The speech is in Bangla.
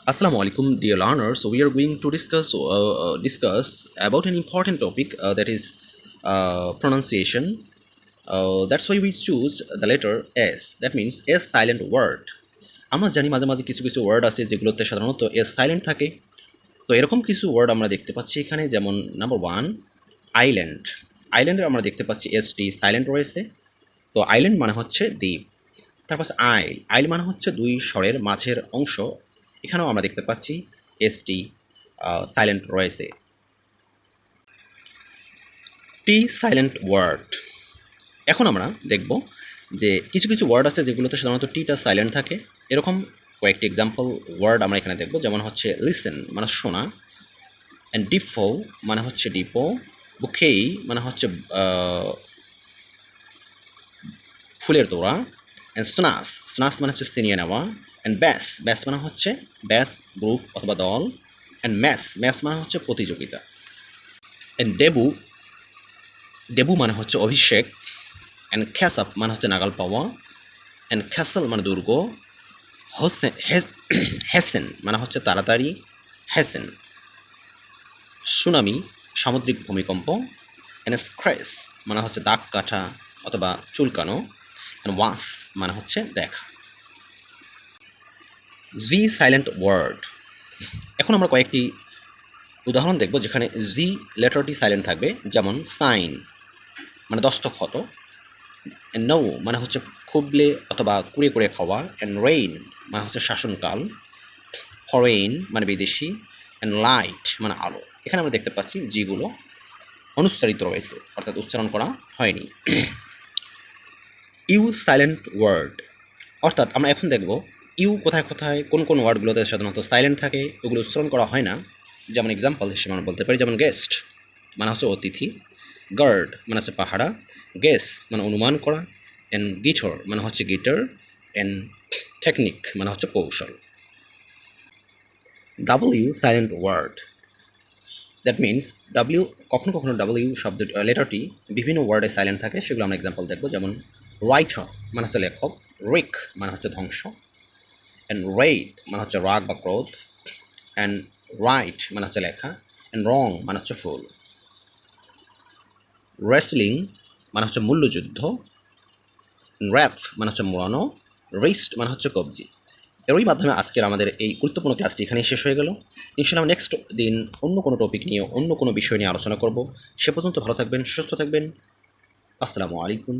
Assalamu alaikum, dear learners. So we are going to discuss about an important topic that is pronunciation. That's why we choose the letter S. That means S silent word. আমরা জানি মাঝে মাঝে কিছু কিছু ওয়ার্ড আছে যেগুলোতে সাধারণত এস সাইলেন্ট থাকে। তো এরকম কিছু ওয়ার্ড আমরা দেখতে পাচ্ছি এখানে, যেমন নাম্বার 1 আইল্যান্ড। আইল্যান্ডে আমরা দেখতে পাচ্ছি এস টি সাইলেন্ট রয়েছে। তো আইল্যান্ড মানে হচ্ছে দ্বীপ। তারপর আইল, আইল মানে হচ্ছে দুই স্বরের মাঝের অংশ। এখানেও আমরা দেখতে পাচ্ছি এসটি সাইলেন্ট রয়েছে। টি সাইলেন্ট ওয়ার্ড। এখন আমরা দেখব যে কিছু কিছু ওয়ার্ড আছে যেগুলোতে সাধারণত টিটা সাইলেন্ট থাকে। এরকম কয়েকটি এক্সাম্পল ওয়ার্ড আমরা এখানে দেখব, যেমন হচ্ছে লিসেন মানে শোনা, অ্যান্ড ডিফো মানে হচ্ছে ডিপো, বুকেই মানে হচ্ছে ফুলের তোড়া, অ্যান্ড স্নাস, স্নাস মানে হচ্ছে সিনিয়ে নেওয়া, অ্যান্ড ব্যাস, ব্যাস মানে হচ্ছে ব্যাস গ্রুপ অথবা দল, অ্যান্ড ম্যাস, ম্যাস মানে হচ্ছে প্রতিযোগিতা, অ্যান্ড ডেবু, ডেবু মানে হচ্ছে অভিষেক, অ্যান্ড খ্যাসাপ মানে হচ্ছে নাগাল পাওয়া, অ্যান্ড খ্যাসল মানে দুর্গ, হেসেন মানে হচ্ছে তাড়াতাড়ি, হেসেন সুনামি সামুদ্রিক ভূমিকম্প, অ্যান্ড স্ক্র্যাচ মানে হচ্ছে দাগ কাটা অথবা চুলকানো, অ্যান্ড ওয়াস মানে হচ্ছে দেখা। জি সাইলেন্ট ওয়ার্ড। এখন আমরা কয়েকটি উদাহরণ দেখব যেখানে জি লেটারটি সাইলেন্ট থাকবে, যেমন সাইন মানে দস্তখত, অ্যান্ড নৌ মানে হচ্ছে খুবলে অথবা কুড়ে কুড়ে খাওয়া, অ্যান্ড রেইন মানে হচ্ছে শাসনকাল, ফরেইন মানে বিদেশি, অ্যান্ড লাইট মানে আলো। এখানে আমরা দেখতে পাচ্ছি জিগুলো অনুচ্চারিত রয়েছে, অর্থাৎ উচ্চারণ করা হয়নি। ইউ সাইলেন্ট ওয়ার্ড, অর্থাৎ আমরা এখন দেখব ইউ কোথায় কোথায় কোন কোন ওয়ার্ডগুলোতে সাধারণত সাইলেন্ট থাকে, ওগুলো উচ্চারণ করা হয় না। যেমন এক্সাম্পল হিসেবে আমরা বলতে পারি, যেমন গেস্ট মানে হচ্ছে অতিথি, গার্ড মানে হচ্ছে পাহারা, গেস মানে অনুমান করা, অ্যান্ড গিটার মানে হচ্ছে গিটার, অ্যান্ড টেকনিক মানে হচ্ছে কৌশল। W silent word, that means W, কখনো কখনো ডাব্লিউ শব্দ লেটারটি বিভিন্ন ওয়ার্ডে সাইলেন্ট থাকে, সেগুলো আমরা এক্সাম্পল দেখব। যেমন রাইটার মানে হচ্ছে লেখক, রিক মানে হচ্ছে ধ্বংস, অ্যান্ড রেইড মানে হচ্ছে রাগ বা ক্রোধ, অ্যান্ড রাইট মানে হচ্ছে লেখা, অ্যান্ড রং মানে হচ্ছে ফুল। রেসলিং মানে হচ্ছে মূল্যযুদ্ধ, র্যাপ মানে হচ্ছে মোড়ানো, রিস্ট মানে হচ্ছে কবজি। এরই মাধ্যমে আজকের আমাদের এই গুরুত্বপূর্ণ ক্লাসটি এখানেই শেষ হয়ে গেল। ইনশাআল্লাহ নেক্সট দিন অন্য কোনো টপিক নিয়ে, অন্য কোনো বিষয় নিয়ে আলোচনা করব। সে পর্যন্ত ভালো থাকবেন, সুস্থ থাকবেন। আসসালামু আলাইকুম।